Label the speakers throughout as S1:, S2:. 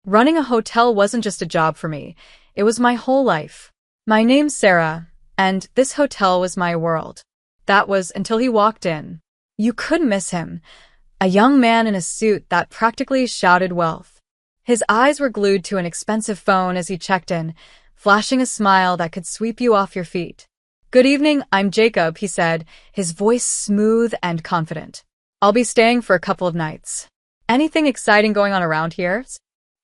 S1: Running a hotel wasn't just a job for me, it was my whole life. My name's Sarah, and this hotel was my world. That was until he walked in. You couldn't miss him. A young man in a suit that practically shouted wealth. His eyes were glued to an expensive phone as he checked in, flashing a smile that could sweep you off your feet. "Good evening, I'm Jacob," he said, his voice smooth and confident. "I'll be staying for a couple of nights. Anything exciting going on around here?"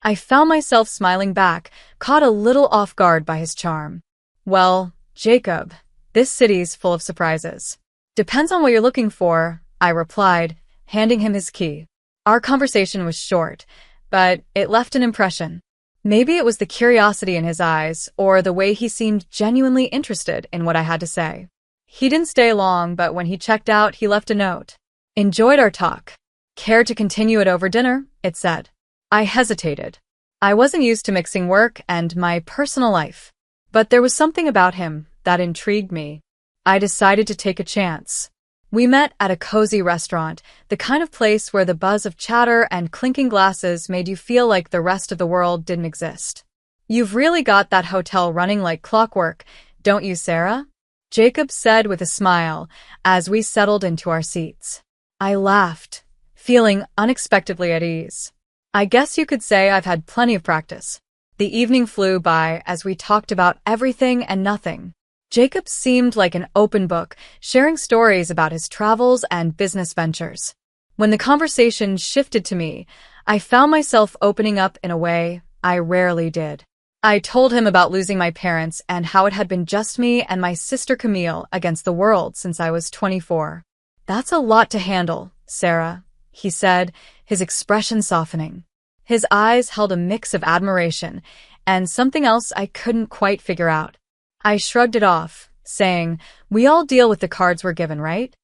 S1: I found myself smiling back, caught a little off guard by his charm. "Well, Jacob, this city's full of surprises. Depends on what you're looking for," I replied, handing him his key. Our conversation was short, but it left an impression. Maybe it was the curiosity in his eyes, or the way he seemed genuinely interested in what I had to say. He didn't stay long, but when he checked out, he left a note. "Enjoyed our talk. Care to continue it over dinner?" it said. I hesitated. I wasn't used to mixing work and my personal life, but there was something about him that intrigued me. I decided to take a chance. We met at a cozy restaurant, the kind of place where the buzz of chatter and clinking glasses made you feel like the rest of the world didn't exist. "You've really got that hotel running like clockwork, don't you, Sarah?" Jacob said with a smile as we settled into our seats. I laughed, feeling unexpectedly at ease. "I guess you could say I've had plenty of practice." The evening flew by as we talked about everything and nothing. Jacob seemed like an open book, sharing stories about his travels and business ventures. When the conversation shifted to me, I found myself opening up in a way I rarely did. I told him about losing my parents and how it had been just me and my sister Camille against the world since I was 24. "That's a lot to handle, Sarah," he said, his expression softening. His eyes held a mix of admiration and something else I couldn't quite figure out. I shrugged it off, saying, "We all deal with the cards we're given, right?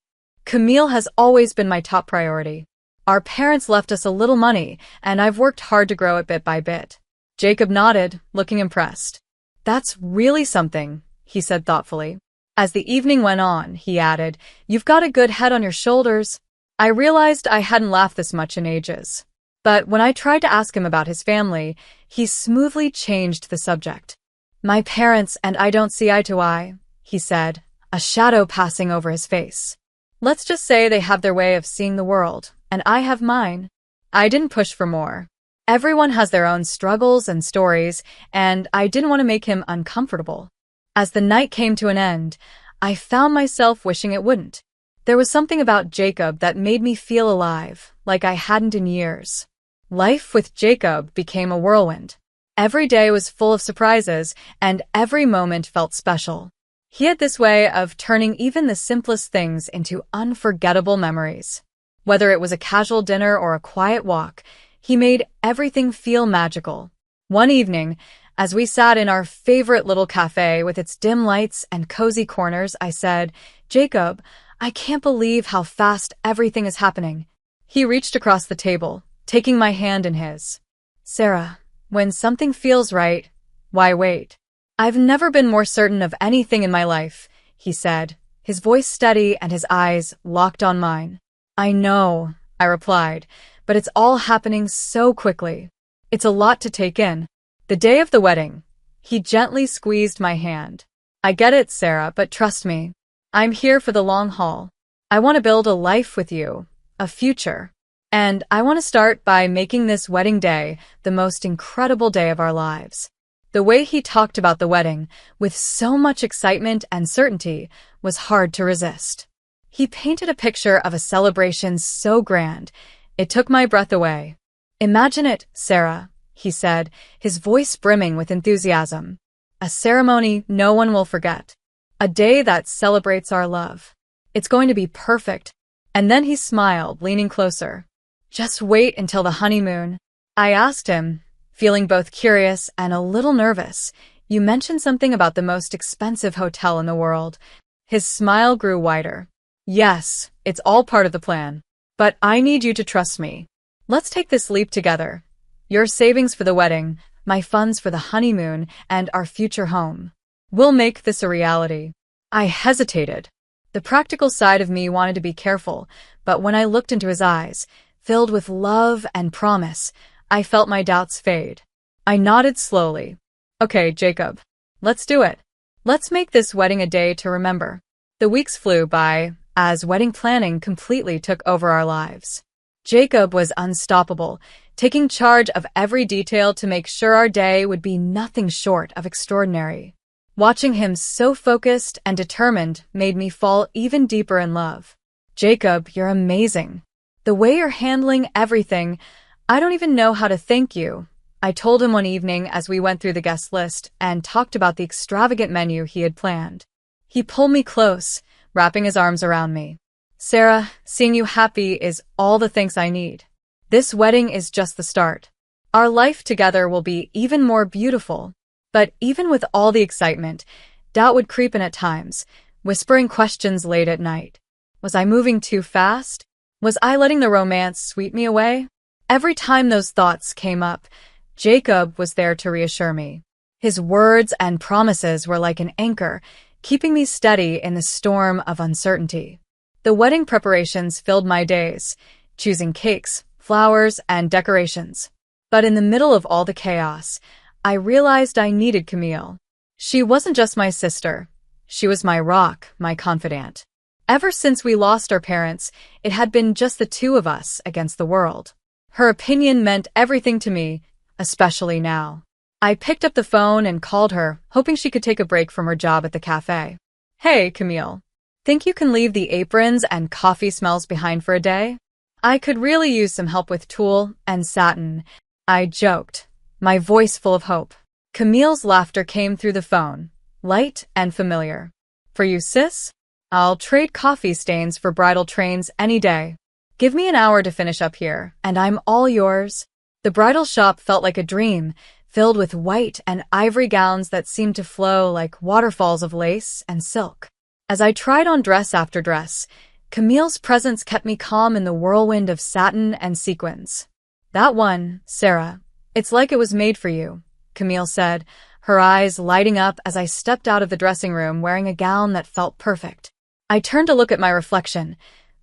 S1: Camille has always been my top priority. Our parents left us a little money, and I've worked hard to grow it bit by bit." Jacob nodded, looking impressed. "That's really something," he said thoughtfully. As the evening went on, he added, "You've got a good head on your shoulders." I realized I hadn't laughed this much in ages. But when I tried to ask him about his family, he smoothly changed the subject. "My parents and I don't see eye to eye," he said, a shadow passing over his face. "Let's just say they have their way of seeing the world, and I have mine." I didn't push for more. Everyone has their own struggles and stories, and I didn't want to make him uncomfortable. As the night came to an end, I found myself wishing it wouldn't. There was something about Jacob that made me feel alive, like I hadn't in years. Life with Jacob became a whirlwind. Every day was full of surprises, and every moment felt special. He had this way of turning even the simplest things into unforgettable memories. Whether it was a casual dinner or a quiet walk, he made everything feel magical. One evening, as we sat in our favorite little cafe with its dim lights and cozy corners, I said, "Jacob, I can't believe how fast everything is happening." He reached across the table, taking my hand in his. "Sarah, when something feels right, why wait? I've never been more certain of anything in my life," he said, his voice steady and his eyes locked on mine. "I know," I replied, "but it's all happening so quickly. It's a lot to take in." The day of the wedding, he gently squeezed my hand. "I get it, Sarah, but trust me. I'm here for the long haul. I want to build a life with you, a future. And I want to start by making this wedding day the most incredible day of our lives." The way he talked about the wedding, with so much excitement and certainty, was hard to resist. He painted a picture of a celebration so grand, it took my breath away. "Imagine it, Sarah," he said, his voice brimming with enthusiasm. "A ceremony no one will forget. A day that celebrates our love. It's going to be perfect." And then he smiled, leaning closer. "Just wait until the honeymoon." I asked him, feeling both curious and a little nervous, "You mentioned something about the most expensive hotel in the world." His smile grew wider. "Yes, it's all part of the plan. But I need you to trust me. Let's take this leap together. Your savings for the wedding, my funds for the honeymoon, and our future home. We'll make this a reality." I hesitated. The practical side of me wanted to be careful, but when I looked into his eyes, filled with love and promise, I felt my doubts fade. I nodded slowly. Okay, Jacob. Let's do it. Let's make this wedding a day to remember. The weeks flew by as wedding planning completely took over our lives. Jacob was unstoppable, taking charge of every detail to make sure our day would be nothing short of extraordinary. Watching him so focused and determined made me fall even deeper in love. Jacob, you're amazing. The way you're handling everything, I don't even know how to thank you. I told him one evening as we went through the guest list and talked about the extravagant menu he had planned. He pulled me close, wrapping his arms around me. Sarah, seeing you happy is all the thanks I need. This wedding is just the start. Our life together will be even more beautiful. But even with all the excitement, doubt would creep in at times, whispering questions late at night. Was I moving too fast? Was I letting the romance sweep me away? Every time those thoughts came up, Jacob was there to reassure me. His words and promises were like an anchor, keeping me steady in the storm of uncertainty. The wedding preparations filled my days, choosing cakes, flowers, and decorations. But in the middle of all the chaos, I realized I needed Camille. She wasn't just my sister. She was my rock, my confidant. Ever since we lost our parents, it had been just the two of us against the world. Her opinion meant everything to me, especially now. I picked up the phone and called her, hoping she could take a break from her job at the cafe. Hey, Camille. Think you can leave the aprons and coffee smells behind for a day? I could really use some help with tulle and satin. I joked, my voice full of hope. Camille's laughter came through the phone, light and familiar. For you, sis? I'll trade coffee stains for bridal trains any day. Give me an hour to finish up here, and I'm all yours. The bridal shop felt like a dream, filled with white and ivory gowns that seemed to flow like waterfalls of lace and silk. As I tried on dress after dress, Camille's presence kept me calm in the whirlwind of satin and sequins. That one, Sarah, it's like it was made for you, Camille said, her eyes lighting up as I stepped out of the dressing room wearing a gown that felt perfect. I turned to look at my reflection,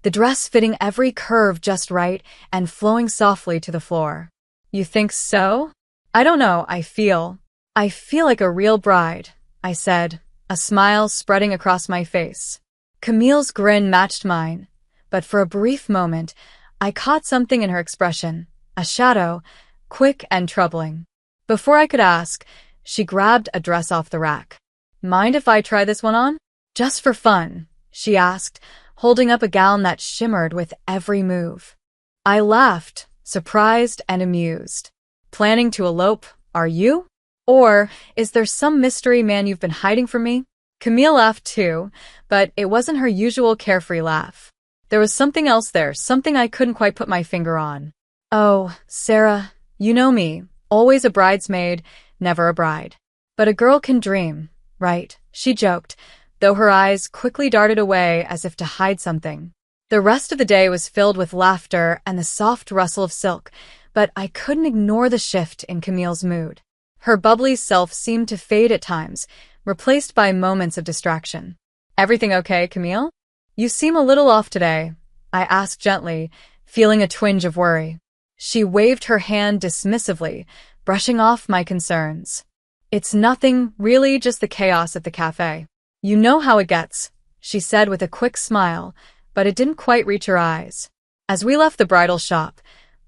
S1: the dress fitting every curve just right and flowing softly to the floor. You think so? I don't know, I feel like a real bride, I said, a smile spreading across my face. Camille's grin matched mine, but for a brief moment, I caught something in her expression, a shadow, quick and troubling. Before I could ask, she grabbed a dress off the rack. Mind if I try this one on? Just for fun, she asked, holding up a gown that shimmered with every move. I laughed, surprised and amused. Planning to elope, are you? Or is there some mystery man you've been hiding from me? Camille laughed too, but it wasn't her usual carefree laugh. There was something else there, something I couldn't quite put my finger on. Oh, Sarah, you know me, always a bridesmaid, never a bride. But a girl can dream, right? She joked, though her eyes quickly darted away as if to hide something. The rest of the day was filled with laughter and the soft rustle of silk, but I couldn't ignore the shift in Camille's mood. Her bubbly self seemed to fade at times, replaced by moments of distraction. Everything okay, Camille? You seem a little off today, I asked gently, feeling a twinge of worry. She waved her hand dismissively, brushing off my concerns. It's nothing, really, just the chaos at the cafe. You know how it gets, she said with a quick smile, but it didn't quite reach her eyes. As we left the bridal shop,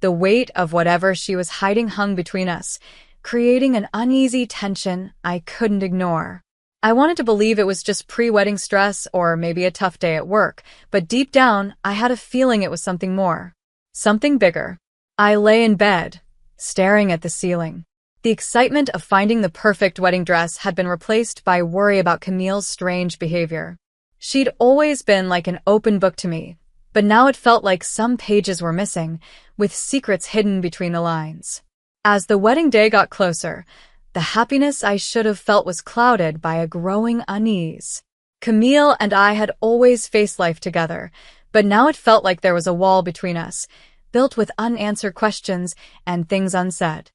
S1: the weight of whatever she was hiding hung between us, creating an uneasy tension I couldn't ignore. I wanted to believe it was just pre-wedding stress or maybe a tough day at work, but deep down, I had a feeling it was something more. Something bigger. I lay in bed, staring at the ceiling. The excitement of finding the perfect wedding dress had been replaced by worry about Camille's strange behavior. She'd always been like an open book to me, but now it felt like some pages were missing, with secrets hidden between the lines. As the wedding day got closer, the happiness I should have felt was clouded by a growing unease. Camille and I had always faced life together, but now it felt like there was a wall between us, built with unanswered questions and things unsaid.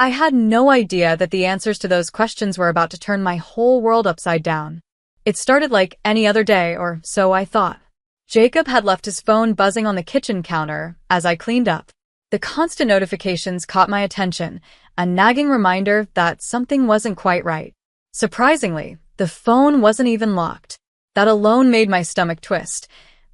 S1: I had no idea that the answers to those questions were about to turn my whole world upside down. It started like any other day, or so I thought. Jacob had left his phone buzzing on the kitchen counter as I cleaned up. The constant notifications caught my attention, a nagging reminder that something wasn't quite right. Surprisingly, the phone wasn't even locked. That alone made my stomach twist,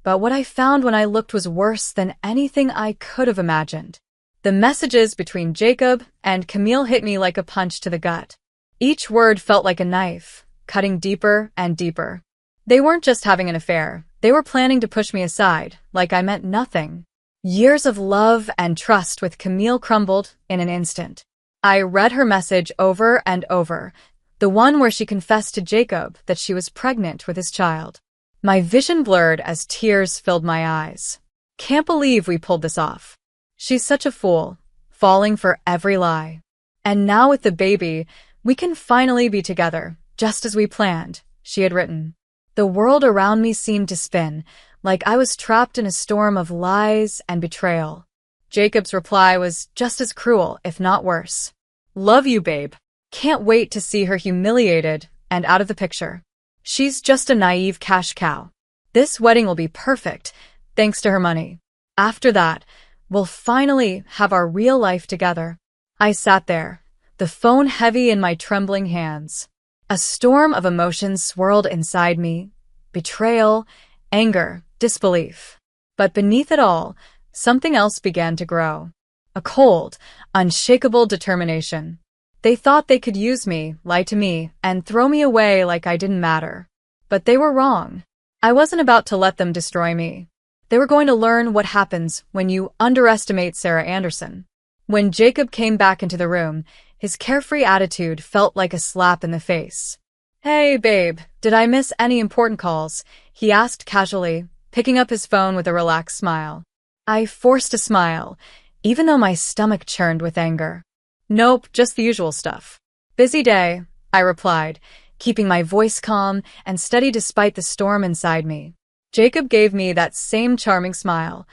S1: but what I found when I looked was worse than anything I could have imagined. The messages between Jacob and Camille hit me like a punch to the gut. Each word felt like a knife, cutting deeper and deeper. They weren't just having an affair, they were planning to push me aside, like I meant nothing. Years of love and trust with Camille crumbled in an instant. I read her message over and over, the one where she confessed to Jacob that she was pregnant with his child. My vision blurred as tears filled my eyes. Can't believe we pulled this off. She's such a fool, falling for every lie. And now with the baby, we can finally be together, just as we planned, she had written. The world around me seemed to spin, like I was trapped in a storm of lies and betrayal. Jacob's reply was just as cruel, if not worse. Love you, babe. Can't wait to see her humiliated and out of the picture. She's just a naive cash cow. This wedding will be perfect, thanks to her money. After that, we'll finally have our real life together. I sat there, the phone heavy in my trembling hands. A storm of emotions swirled inside me. Betrayal, anger, disbelief. But beneath it all, something else began to grow. A cold, unshakable determination. They thought they could use me, lie to me, and throw me away like I didn't matter. But they were wrong. I wasn't about to let them destroy me. They were going to learn what happens when you underestimate Sarah Anderson. When Jacob came back into the room, his carefree attitude felt like a slap in the face. Hey, babe, did I miss any important calls? He asked casually, picking up his phone with a relaxed smile. I forced a smile, even though my stomach churned with anger. Nope, just the usual stuff. Busy day, I replied, keeping my voice calm and steady despite the storm inside me. Jacob gave me that same charming smile,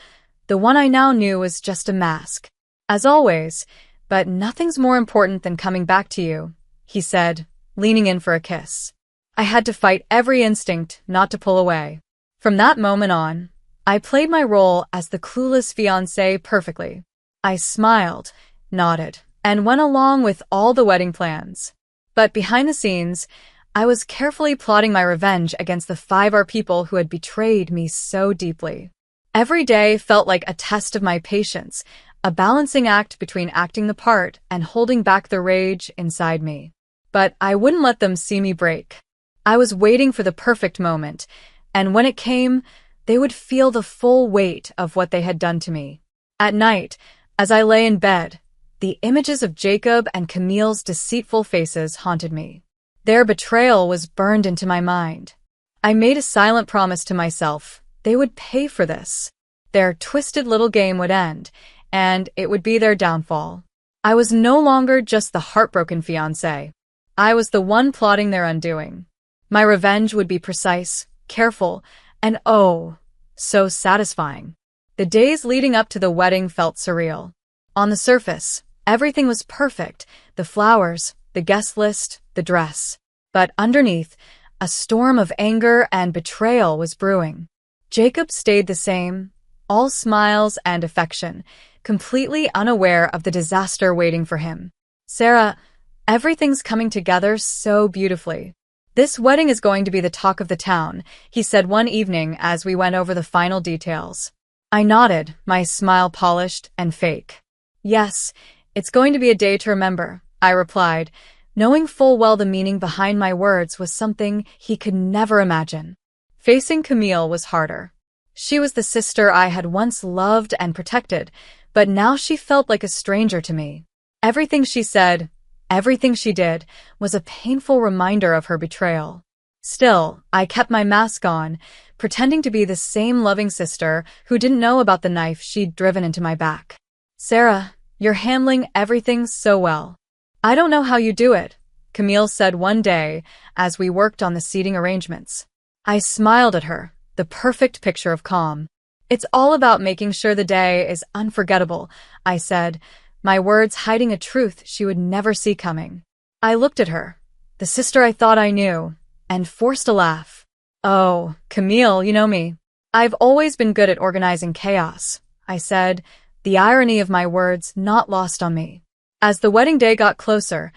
S1: the one I now knew was just a mask. As always, but nothing's more important than coming back to you, he said, leaning in for a kiss. I had to fight every instinct not to pull away. From that moment on, I played my role as the clueless fiancé perfectly. I smiled, nodded, and went along with all the wedding plans. But behind the scenes, I was carefully plotting my revenge against the 5 people who had betrayed me so deeply. Every day felt like a test of my patience, a balancing act between acting the part and holding back the rage inside me. But I wouldn't let them see me break. I was waiting for the perfect moment, and when it came, they would feel the full weight of what they had done to me. At night, as I lay in bed, the images of Jacob and Camille's deceitful faces haunted me. Their betrayal was burned into my mind. I made a silent promise to myself they would pay for this. Their twisted little game would end, and it would be their downfall. I was no longer just the heartbroken fiancé. I was the one plotting their undoing. My revenge would be precise, careful, and oh, so satisfying. The days leading up to the wedding felt surreal. On the surface, everything was perfect, the flowers, the guest list, the dress. But underneath, a storm of anger and betrayal was brewing. Jacob stayed the same, all smiles and affection, completely unaware of the disaster waiting for him. Sarah, everything's coming together so beautifully. This wedding is going to be the talk of the town, he said one evening as we went over the final details. I nodded, my smile polished and fake. Yes, it's going to be a day to remember, I replied, knowing full well the meaning behind my words was something he could never imagine. Facing Camille was harder. She was the sister I had once loved and protected, but now she felt like a stranger to me. Everything she said, everything she did, was a painful reminder of her betrayal. Still, I kept my mask on, pretending to be the same loving sister who didn't know about the knife she'd driven into my back. Sarah, you're handling everything so well. I don't know how you do it, Camille said one day as we worked on the seating arrangements. I smiled at her, the perfect picture of calm. It's all about making sure the day is unforgettable, I said, my words hiding a truth she would never see coming. I looked at her, the sister I thought I knew, and forced a laugh. Oh, Camille, you know me. I've always been good at organizing chaos, I said, the irony of my words not lost on me. As the wedding day got closer,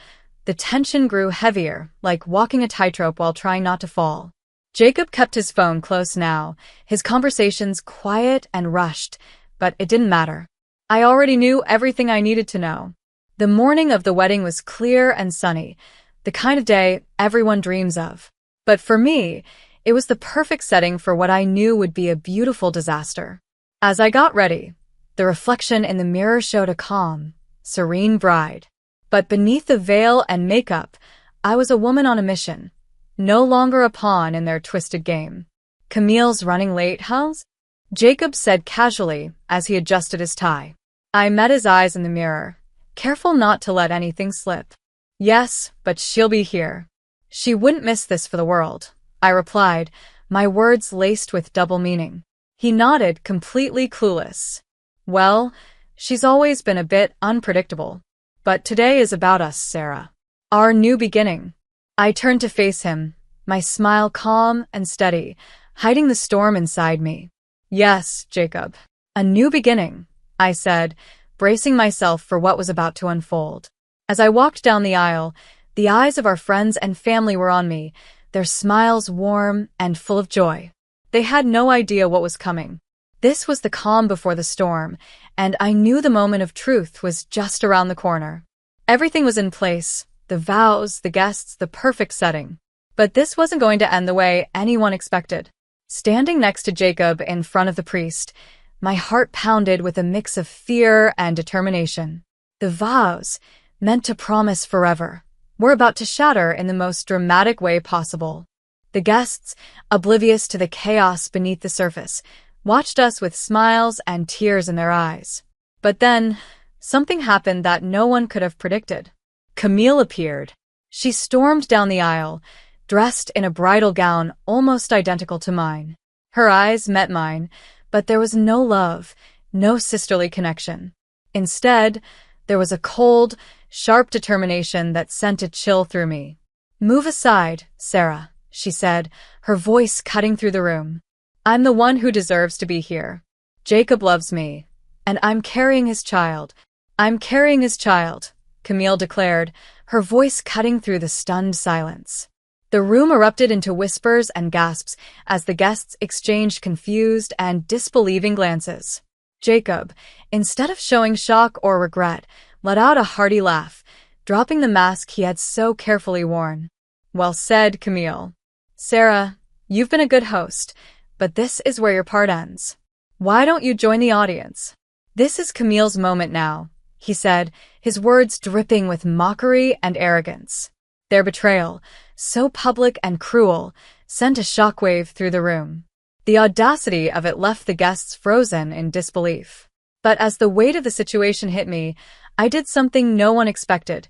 S1: the tension grew heavier, like walking a tightrope while trying not to fall. Jacob kept his phone close now, his conversations quiet and rushed, but it didn't matter. I already knew everything I needed to know. The morning of the wedding was clear and sunny, the kind of day everyone dreams of. But for me, it was the perfect setting for what I knew would be a beautiful disaster. As I got ready, the reflection in the mirror showed a calm, serene bride. But beneath the veil and makeup, I was a woman on a mission, no longer a pawn in their twisted game. "Camille's running late, Hals?" Jacob said casually as he adjusted his tie. I met his eyes in the mirror, careful not to let anything slip. "Yes, but she'll be here. She wouldn't miss this for the world," I replied, my words laced with double meaning. He nodded, completely clueless. "Well, she's always been a bit unpredictable. But today is about us, Sarah. Our new beginning." I turned to face him, my smile calm and steady, hiding the storm inside me. "Yes, Jacob. A new beginning," I said, bracing myself for what was about to unfold. As I walked down the aisle, the eyes of our friends and family were on me, their smiles warm and full of joy. They had no idea what was coming. This was the calm before the storm, and I knew the moment of truth was just around the corner. Everything was in place, the vows, the guests, the perfect setting. But this wasn't going to end the way anyone expected. Standing next to Jacob in front of the priest, my heart pounded with a mix of fear and determination. The vows, meant to promise forever, were about to shatter in the most dramatic way possible. The guests, oblivious to the chaos beneath the surface, watched us with smiles and tears in their eyes. But then, something happened that no one could have predicted. Camille appeared. She stormed down the aisle, dressed in a bridal gown almost identical to mine. Her eyes met mine, but there was no love, no sisterly connection. Instead, there was a cold, sharp determination that sent a chill through me. "Move aside, Sarah," she said, her voice cutting through the room. "I'm the one who deserves to be here. Jacob loves me, and I'm carrying his child." "I'm carrying his child," Camille declared, her voice cutting through the stunned silence. The room erupted into whispers and gasps as the guests exchanged confused and disbelieving glances. Jacob, instead of showing shock or regret, let out a hearty laugh, dropping the mask he had so carefully worn. "Well said, Camille. Sarah, you've been a good host, but this is where your part ends. Why don't you join the audience?" "This is Camille's moment now," he said, his words dripping with mockery and arrogance. Their betrayal, so public and cruel, sent a shockwave through the room. The audacity of it left the guests frozen in disbelief. But as the weight of the situation hit me, I did something no one expected.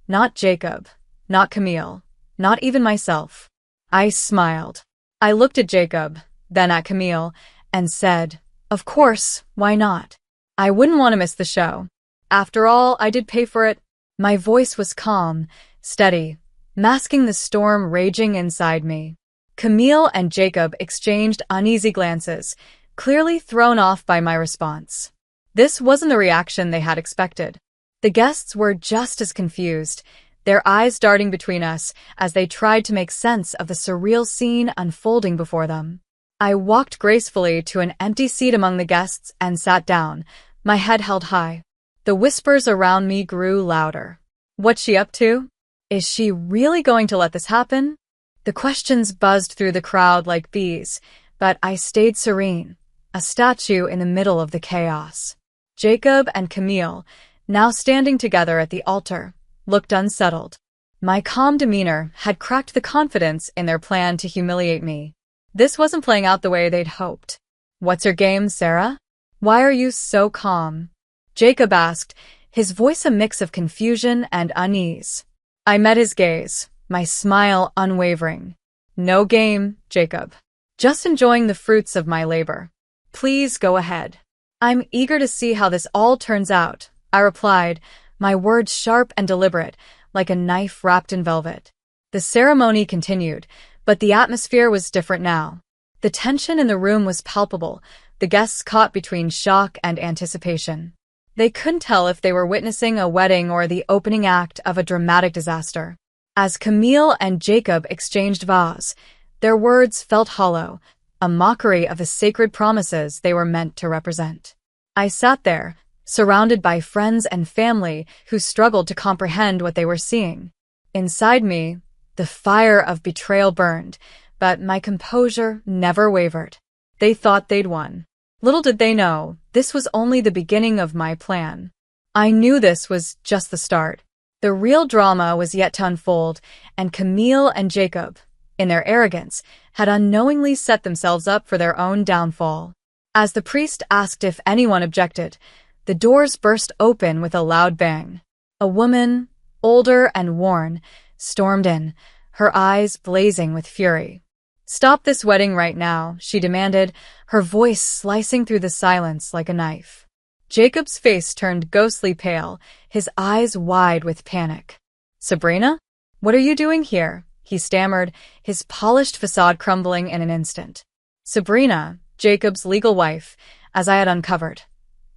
S1: Not Jacob, not Camille, not even myself. I smiled. I looked at Jacob, then at Camille, and said, "Of course, why not? I wouldn't want to miss the show. After all, I did pay for it." My voice was calm, steady, masking the storm raging inside me. Camille and Jacob exchanged uneasy glances, clearly thrown off by my response. This wasn't the reaction they had expected. The guests were just as confused, their eyes darting between us as they tried to make sense of the surreal scene unfolding before them. I walked gracefully to an empty seat among the guests and sat down, my head held high. The whispers around me grew louder. What's she up to? Is she really going to let this happen? The questions buzzed through the crowd like bees, but I stayed serene, a statue in the middle of the chaos. Jacob and Camille, now standing together at the altar, looked unsettled. My calm demeanor had cracked the confidence in their plan to humiliate me. This wasn't playing out the way they'd hoped. "What's your game, Sarah? Why are you so calm?" Jacob asked, his voice a mix of confusion and unease. I met his gaze, my smile unwavering. "No game, Jacob. Just enjoying the fruits of my labor. Please go ahead." "I'm eager to see how this all turns out," I replied, my words sharp and deliberate, like a knife wrapped in velvet. The ceremony continued, but the atmosphere was different now. The tension in the room was palpable, the guests caught between shock and anticipation. They couldn't tell if they were witnessing a wedding or the opening act of a dramatic disaster. As Camille and Jacob exchanged vows, their words felt hollow, a mockery of the sacred promises they were meant to represent. I sat there, surrounded by friends and family who struggled to comprehend what they were seeing. Inside me, the fire of betrayal burned, but my composure never wavered. They thought they'd won. Little did they know, this was only the beginning of my plan. I knew this was just the start. The real drama was yet to unfold, and Camille and Jacob, in their arrogance, had unknowingly set themselves up for their own downfall. As the priest asked if anyone objected, the doors burst open with a loud bang. A woman, older and worn, stormed in, her eyes blazing with fury. "Stop this wedding right now," she demanded, her voice slicing through the silence like a knife. Jacob's face turned ghostly pale, his eyes wide with panic. "Sabrina? What are you doing here?" he stammered, his polished facade crumbling in an instant. Sabrina, Jacob's legal wife, as I had uncovered,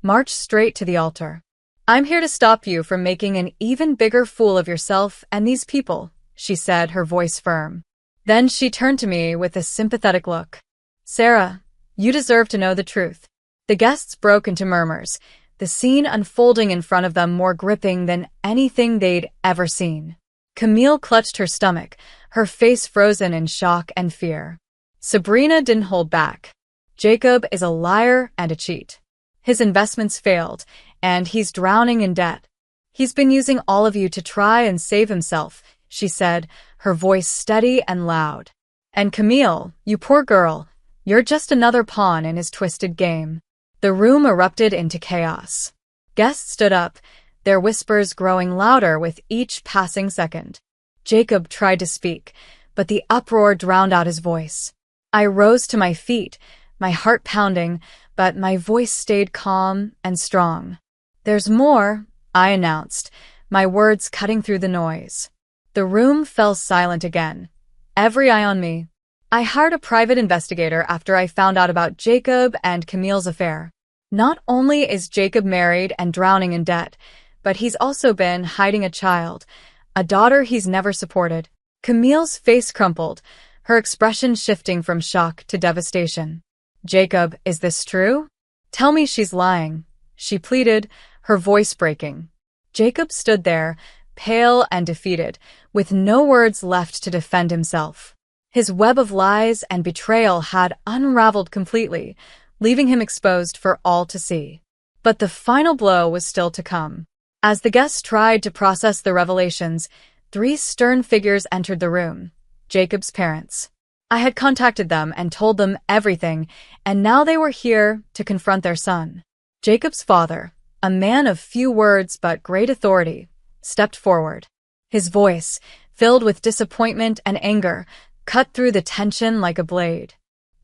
S1: marched straight to the altar. "I'm here to stop you from making an even bigger fool of yourself and these people," she said, her voice firm. Then she turned to me with a sympathetic look. "Sarah, you deserve to know the truth." The guests broke into murmurs, the scene unfolding in front of them more gripping than anything they'd ever seen. Camille clutched her stomach, her face frozen in shock and fear. Sabrina didn't hold back. "Jacob is a liar and a cheat. His investments failed, and he's drowning in debt. He's been using all of you to try and save himself," she said, her voice steady and loud. "And Camille, you poor girl, you're just another pawn in his twisted game." The room erupted into chaos. Guests stood up, their whispers growing louder with each passing second. Jacob tried to speak, but the uproar drowned out his voice. I rose to my feet, my heart pounding, but my voice stayed calm and strong. "There's more," I announced, my words cutting through the noise. The room fell silent again, every eye on me. I hired a private investigator after I found out about Jacob and Camille's affair. Not only is Jacob married and drowning in debt, but he's also been hiding a child, a daughter he's never supported. Camille's face crumpled, her expression shifting from shock to devastation. "Jacob, is this true? Tell me she's lying," she pleaded, her voice breaking. Jacob stood there, pale and defeated, with no words left to defend himself. His web of lies and betrayal had unraveled completely, leaving him exposed for all to see. But the final blow was still to come. As the guests tried to process the revelations, 3 stern figures entered the room: Jacob's parents. I had contacted them and told them everything, and now they were here to confront their son. Jacob's father, a man of few words but great authority, stepped forward. His voice, filled with disappointment and anger, cut through the tension like a blade.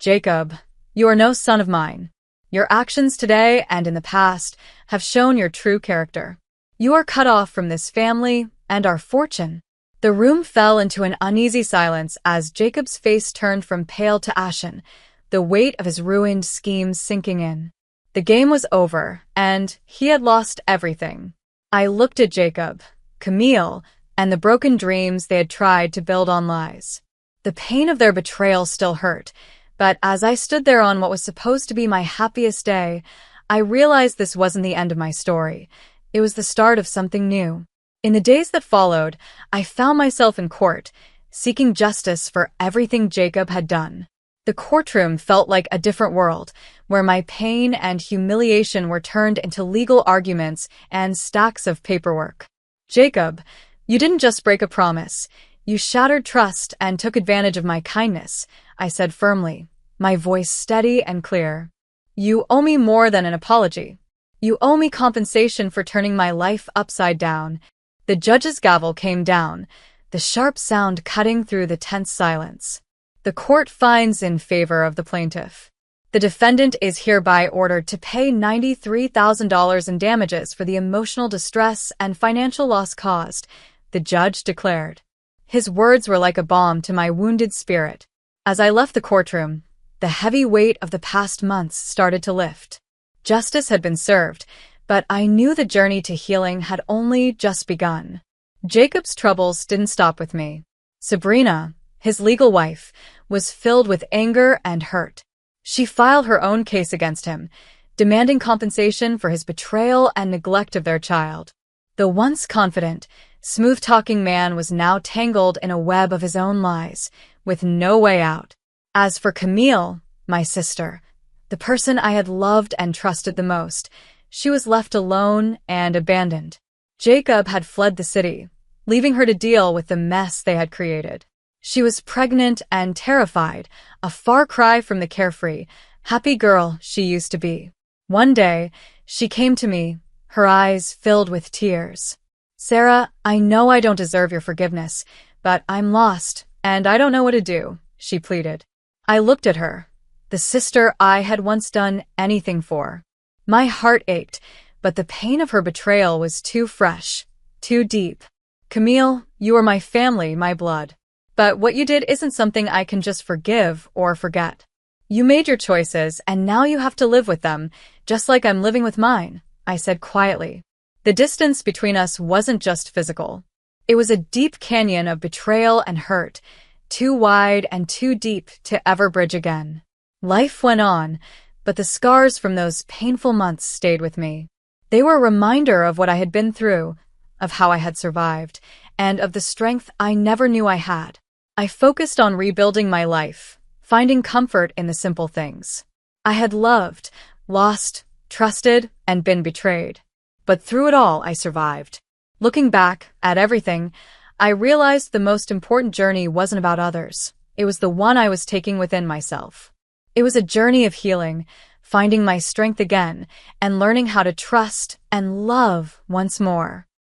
S1: "Jacob, you are no son of mine. Your actions today and in the past have shown your true character. You are cut off from this family and our fortune." The room fell into an uneasy silence as Jacob's face turned from pale to ashen, the weight of his ruined schemes sinking in. The game was over, and he had lost everything. I looked at Jacob, Camille, and the broken dreams they had tried to build on lies. The pain of their betrayal still hurt, but as I stood there on what was supposed to be my happiest day, I realized this wasn't the end of my story. It was the start of something new. In the days that followed, I found myself in court, seeking justice for everything Jacob had done. The courtroom felt like a different world, where my pain and humiliation were turned into legal arguments and stacks of paperwork. "Jacob, you didn't just break a promise. You shattered trust and took advantage of my kindness," I said firmly, my voice steady and clear. "You owe me more than an apology. You owe me compensation for turning my life upside down." The judge's gavel came down, the sharp sound cutting through the tense silence. "The court finds in favor of the plaintiff. The defendant is hereby ordered to pay $93,000 in damages for the emotional distress and financial loss caused," the judge declared. His words were like a balm to my wounded spirit. As I left the courtroom, the heavy weight of the past months started to lift. Justice had been served, But I knew the journey to healing had only just begun. Jacob's troubles didn't stop with me. Sabrina, his legal wife, was filled with anger and hurt. She filed her own case against him, demanding compensation for his betrayal and neglect of their child. The once confident, smooth-talking man was now tangled in a web of his own lies, with no way out. As for Camille, my sister, the person I had loved and trusted the most, she was left alone and abandoned. Jacob had fled the city, leaving her to deal with the mess they had created. She was pregnant and terrified, a far cry from the carefree, happy girl she used to be. One day, she came to me, her eyes filled with tears. "Sarah, I know I don't deserve your forgiveness, but I'm lost, and I don't know what to do," she pleaded. I looked at her, the sister I had once done anything for. My heart ached, but the pain of her betrayal was too fresh, too deep. "Camille, you are my family, my blood. But what you did isn't something I can just forgive or forget. You made your choices, and now you have to live with them, just like I'm living with mine," I said quietly. The distance between us wasn't just physical. It was a deep canyon of betrayal and hurt, too wide and too deep to ever bridge again. Life went on, but the scars from those painful months stayed with me. They were a reminder of what I had been through, of how I had survived, and of the strength I never knew I had. I focused on rebuilding my life, finding comfort in the simple things. I had loved, lost, trusted, and been betrayed. But through it all, I survived. Looking back at everything, I realized the most important journey wasn't about others. It was the one I was taking within myself. It was a journey of healing, finding my strength again, and learning how to trust and love once more.